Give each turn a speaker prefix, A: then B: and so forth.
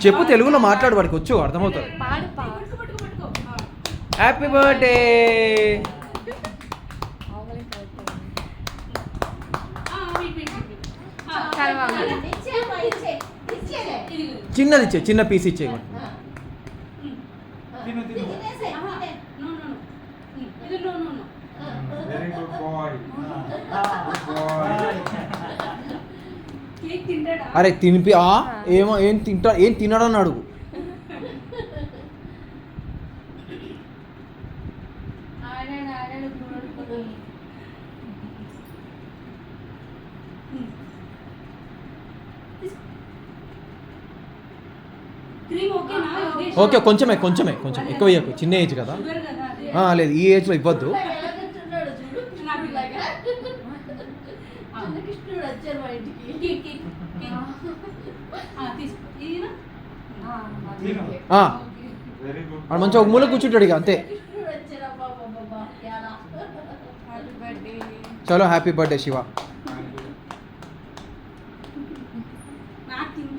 A: చెప్పు, తెలుగులో మాట్లాడు, వాడికి వచ్చు, అర్థమవుతుంది. Happy birthday. చిన్నది ఇచ్చే, చిన్న పీస్ ఇచ్చే. అరే తినిపి, ఏమో ఏం తింటా, ఏం తినడని అడుగు. ఓకే, కొంచెమే కొంచెమే, కొంచెం ఎక్కువ ఇవ్వకు, చిన్న ఏజ్ కదా. లేదు, ఈ ఏజ్లో ఇవ్వద్దు. మంచిగా ఒక మూల కూర్చుంటాడు ఇక, అంతే. చలో, హ్యాపీ బర్త్డే శివ.